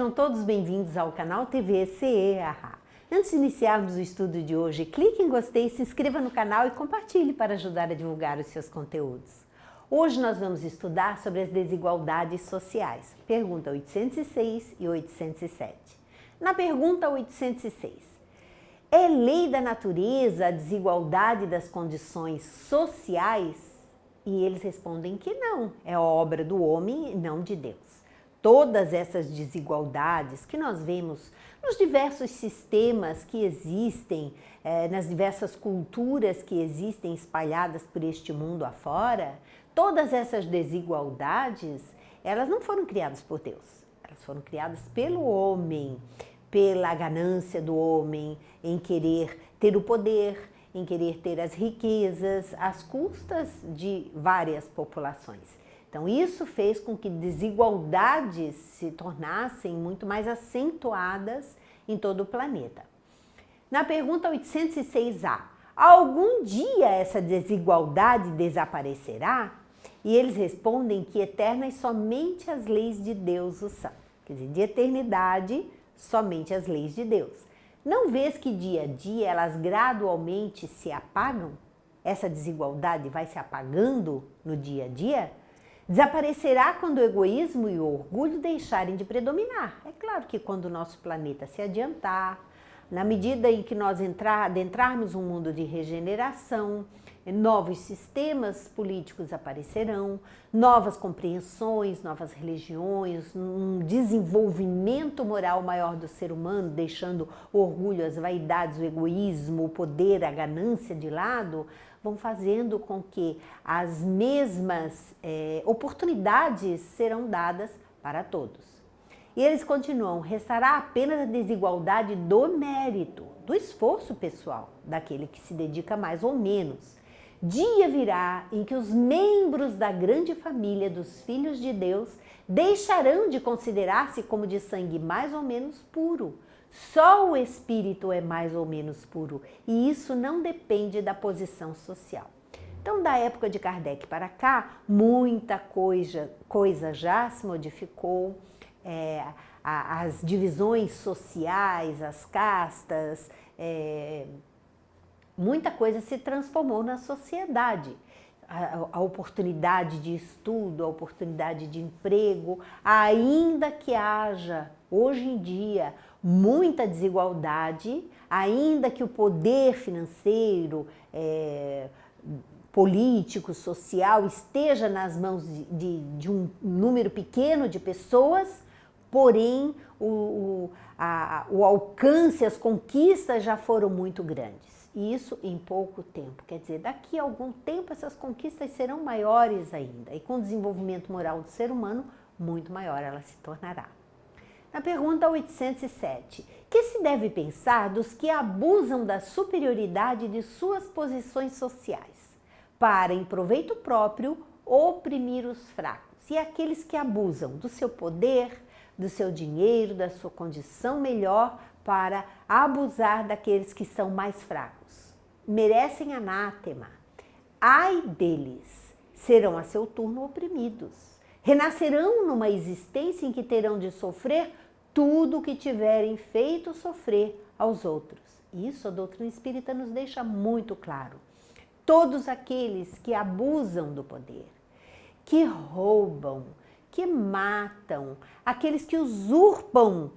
Sejam todos bem-vindos ao canal TV CEAH. Antes de iniciarmos o estudo de hoje, clique em gostei, se inscreva no canal e compartilhe para ajudar a divulgar os seus conteúdos. Hoje nós vamos estudar sobre as desigualdades sociais. Pergunta 806 e 807. Na pergunta 806, é lei da natureza a desigualdade das condições sociais? E eles respondem que não, é obra do homem e não de Deus. Todas essas desigualdades que nós vemos nos diversos sistemas que existem, nas diversas culturas que existem espalhadas por este mundo afora, todas essas desigualdades, elas não foram criadas por Deus, elas foram criadas pelo homem, pela ganância do homem em querer ter o poder, em querer ter as riquezas, às custas de várias populações. Então, isso fez com que desigualdades se tornassem muito mais acentuadas em todo o planeta. Na pergunta 806A, algum dia essa desigualdade desaparecerá? E eles respondem que eternas somente as leis de Deus o são. Quer dizer, de eternidade, somente as leis de Deus. Não vês que dia a dia elas gradualmente se apagam? Essa desigualdade vai se apagando no dia a dia? Desaparecerá quando o egoísmo e o orgulho deixarem de predominar. É claro que quando o nosso planeta se adiantar, na medida em que nós adentrarmos um mundo de regeneração, novos sistemas políticos aparecerão, novas compreensões, novas religiões, um desenvolvimento moral maior do ser humano, deixando o orgulho, as vaidades, o egoísmo, o poder, a ganância de lado, vão fazendo com que as mesmas oportunidades serão dadas para todos. E eles continuam, restará apenas a desigualdade do mérito, do esforço pessoal, daquele que se dedica mais ou menos. Dia virá em que os membros da grande família dos filhos de Deus deixarão de considerar-se como de sangue mais ou menos puro. Só o espírito é mais ou menos puro e isso não depende da posição social. Então, da época de Kardec para cá, muita coisa já se modificou, as divisões sociais, as castas, muita coisa se transformou na sociedade. A oportunidade de estudo, a oportunidade de emprego, ainda que haja hoje em dia muita desigualdade, ainda que o poder financeiro, político, social esteja nas mãos de um número pequeno de pessoas, porém o alcance, as conquistas já foram muito grandes. E isso em pouco tempo. Quer dizer, daqui a algum tempo essas conquistas serão maiores ainda. E com o desenvolvimento moral do ser humano, muito maior ela se tornará. Na pergunta 807, que se deve pensar dos que abusam da superioridade de suas posições sociais, para, em proveito próprio, oprimir os fracos, e aqueles que abusam do seu poder, do seu dinheiro, da sua condição melhor, para abusar daqueles que são mais fracos. Merecem anátema. Ai deles, serão a seu turno oprimidos. Renascerão numa existência em que terão de sofrer tudo o que tiverem feito sofrer aos outros. Isso a doutrina espírita nos deixa muito claro. Todos aqueles que abusam do poder, que roubam, que matam, aqueles que usurpam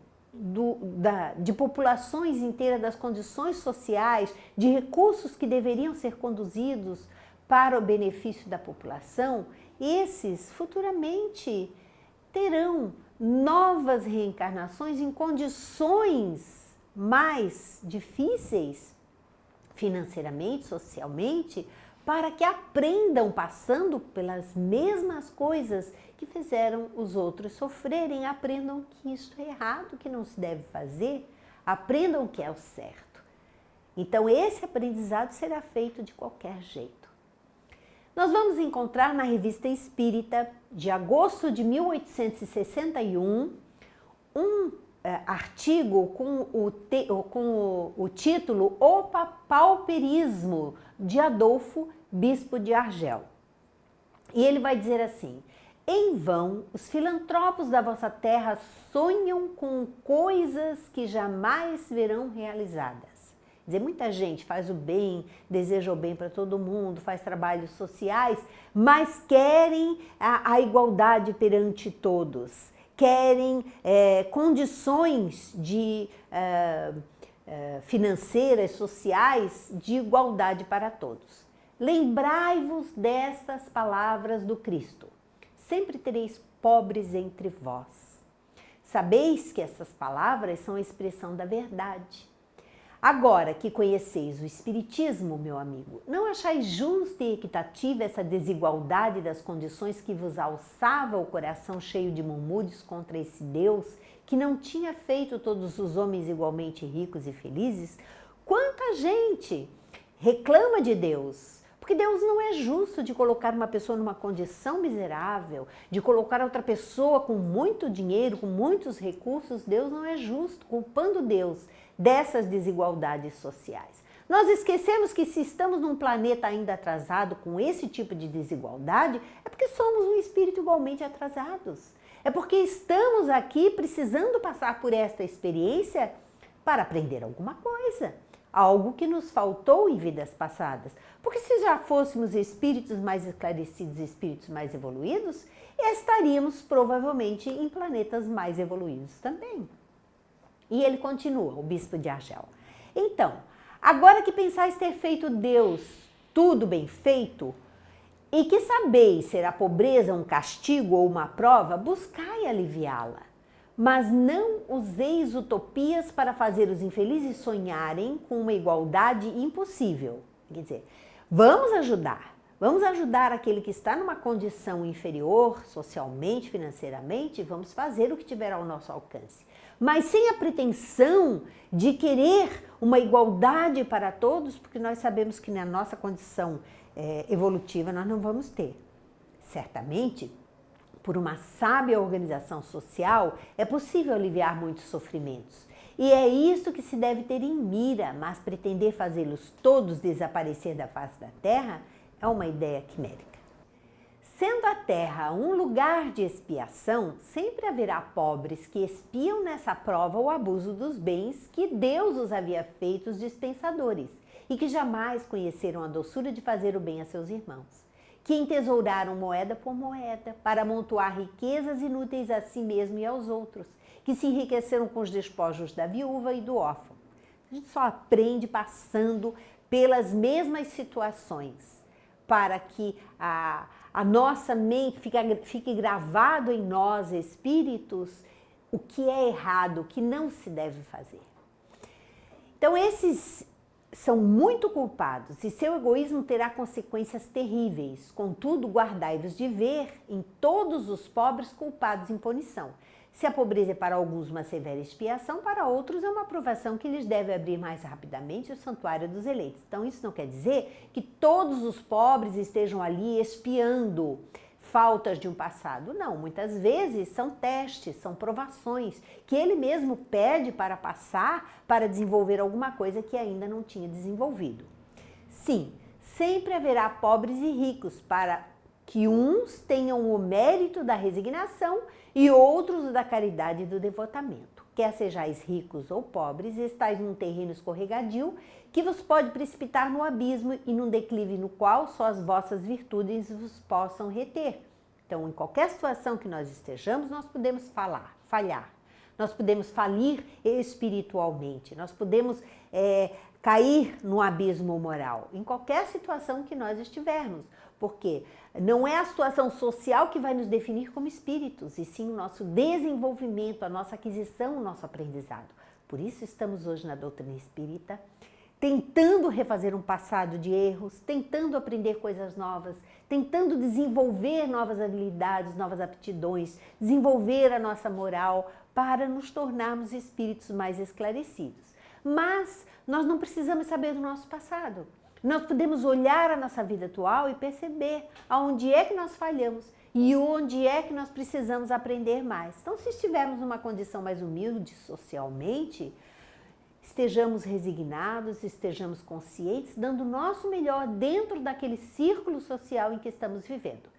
de populações inteiras, das condições sociais, de recursos que deveriam ser conduzidos para o benefício da população, esses futuramente terão novas reencarnações em condições mais difíceis, financeiramente, socialmente, para que aprendam, passando pelas mesmas coisas que fizeram os outros sofrerem, aprendam que isso é errado, que não se deve fazer, aprendam que é o certo. Então, esse aprendizado será feito de qualquer jeito. Nós vamos encontrar na Revista Espírita, de agosto de 1861, um artigo com o título O Pauperismo, de Adolfo, bispo de Argel. E ele vai dizer assim, Em vão, os filantropos da vossa terra sonham com coisas que jamais verão realizadas. Quer dizer, muita gente faz o bem, deseja o bem para todo mundo, faz trabalhos sociais, mas querem a igualdade perante todos, querem condições financeiras, sociais, de igualdade para todos. Lembrai-vos destas palavras do Cristo. Sempre tereis pobres entre vós. Sabeis que essas palavras são a expressão da verdade. Agora que conheceis o Espiritismo, meu amigo, não achais justa e equitativa essa desigualdade das condições que vos alçava o coração cheio de murmúrios contra esse Deus que não tinha feito todos os homens igualmente ricos e felizes? Quanta gente reclama de Deus! Porque Deus não é justo de colocar uma pessoa numa condição miserável, de colocar outra pessoa com muito dinheiro, com muitos recursos. Deus não é justo, culpando Deus dessas desigualdades sociais. Nós esquecemos que se estamos num planeta ainda atrasado com esse tipo de desigualdade, é porque somos um espírito igualmente atrasados. É porque estamos aqui precisando passar por esta experiência para aprender alguma coisa. Algo que nos faltou em vidas passadas. Porque se já fôssemos espíritos mais esclarecidos, espíritos mais evoluídos, estaríamos provavelmente em planetas mais evoluídos também. E ele continua, o bispo de Argel. Então, agora que pensais ter feito Deus tudo bem feito, e que sabeis ser a pobreza um castigo ou uma prova, buscai aliviá-la. Mas não useis utopias para fazer os infelizes sonharem com uma igualdade impossível. Quer dizer, vamos ajudar aquele que está numa condição inferior, socialmente, financeiramente, vamos fazer o que tiver ao nosso alcance. Mas sem a pretensão de querer uma igualdade para todos, porque nós sabemos que na nossa condição evolutiva nós não vamos ter. Certamente, por uma sábia organização social, é possível aliviar muitos sofrimentos. E é isso que se deve ter em mira, mas pretender fazê-los todos desaparecer da face da Terra é uma ideia quimérica. Sendo a Terra um lugar de expiação, sempre haverá pobres que expiam nessa prova o abuso dos bens que Deus os havia feito os dispensadores e que jamais conheceram a doçura de fazer o bem a seus irmãos, que entesouraram moeda por moeda para amontoar riquezas inúteis a si mesmo e aos outros, que se enriqueceram com os despojos da viúva e do órfão. A gente só aprende passando pelas mesmas situações para que a nossa mente fique gravado em nós, espíritos, o que é errado, o que não se deve fazer. Então esses são muito culpados e seu egoísmo terá consequências terríveis. Contudo, guardai-vos de ver em todos os pobres culpados em punição. Se a pobreza é para alguns uma severa expiação, para outros é uma provação que lhes deve abrir mais rapidamente o santuário dos eleitos. Então isso não quer dizer que todos os pobres estejam ali expiando faltas de um passado. Não, muitas vezes são testes, são provações que ele mesmo pede para passar para desenvolver alguma coisa que ainda não tinha desenvolvido. Sim, sempre haverá pobres e ricos para que uns tenham o mérito da resignação e outros o da caridade e do devotamento. Quer sejais ricos ou pobres, estáis num terreno escorregadio que vos pode precipitar no abismo e num declive no qual só as vossas virtudes vos possam reter. Então, em qualquer situação que nós estejamos, nós podemos falhar. Nós podemos falir espiritualmente, nós podemos cair no abismo moral, em qualquer situação que nós estivermos. Porque não é a situação social que vai nos definir como espíritos, e sim o nosso desenvolvimento, a nossa aquisição, o nosso aprendizado. Por isso estamos hoje na doutrina espírita, tentando refazer um passado de erros, tentando aprender coisas novas, tentando desenvolver novas habilidades, novas aptidões, desenvolver a nossa moral para nos tornarmos espíritos mais esclarecidos. Mas nós não precisamos saber do nosso passado. Nós podemos olhar a nossa vida atual e perceber aonde é que nós falhamos e onde é que nós precisamos aprender mais. Então, se estivermos numa condição mais humilde socialmente, estejamos resignados, estejamos conscientes, dando o nosso melhor dentro daquele círculo social em que estamos vivendo.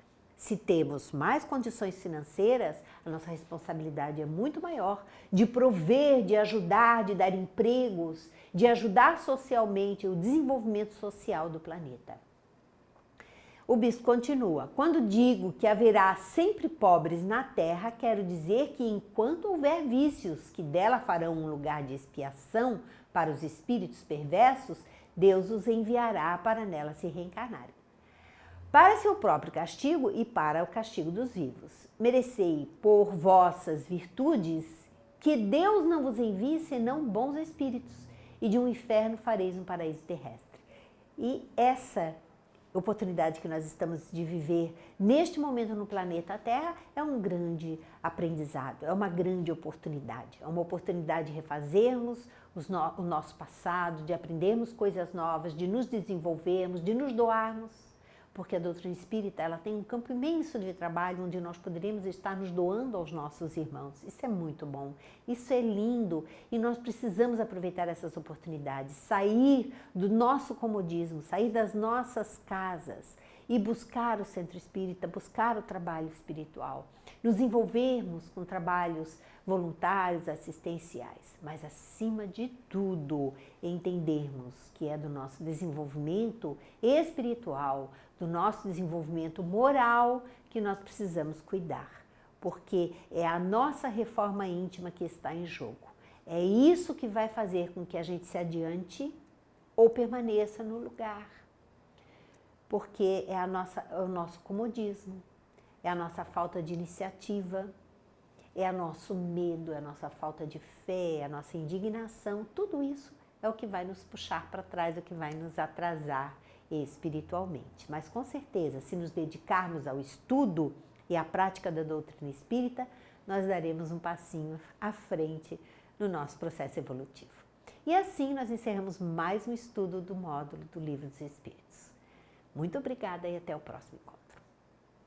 Se temos mais condições financeiras, a nossa responsabilidade é muito maior de prover, de ajudar, de dar empregos, de ajudar socialmente o desenvolvimento social do planeta. O bispo continua: quando digo que haverá sempre pobres na terra, quero dizer que enquanto houver vícios que dela farão um lugar de expiação para os espíritos perversos, Deus os enviará para nela se reencarnarem. Para seu próprio castigo e para o castigo dos vivos. Merecei por vossas virtudes que Deus não vos envie senão bons espíritos, e de um inferno fareis um paraíso terrestre. E essa oportunidade que nós estamos de viver neste momento no planeta Terra é um grande aprendizado, é uma grande oportunidade. É uma oportunidade de refazermos o nosso passado, de aprendermos coisas novas, de nos desenvolvermos, de nos doarmos. Porque a doutrina espírita ela tem um campo imenso de trabalho onde nós poderíamos estar nos doando aos nossos irmãos. Isso é muito bom, isso é lindo e nós precisamos aproveitar essas oportunidades, sair do nosso comodismo, sair das nossas casas e buscar o centro espírita, buscar o trabalho espiritual, nos envolvermos com trabalhos voluntários, assistenciais, mas acima de tudo entendermos que é do nosso desenvolvimento espiritual, do nosso desenvolvimento moral que nós precisamos cuidar, porque é a nossa reforma íntima que está em jogo. É isso que vai fazer com que a gente se adiante ou permaneça no lugar, porque é o nosso comodismo, é a nossa falta de iniciativa, é o nosso medo, é a nossa falta de fé, é a nossa indignação, tudo isso é o que vai nos puxar para trás, é o que vai nos atrasar espiritualmente. Mas com certeza, se nos dedicarmos ao estudo e à prática da doutrina espírita, nós daremos um passinho à frente no nosso processo evolutivo. E assim nós encerramos mais um estudo do módulo do Livro dos Espíritos. Muito obrigada e até o próximo encontro.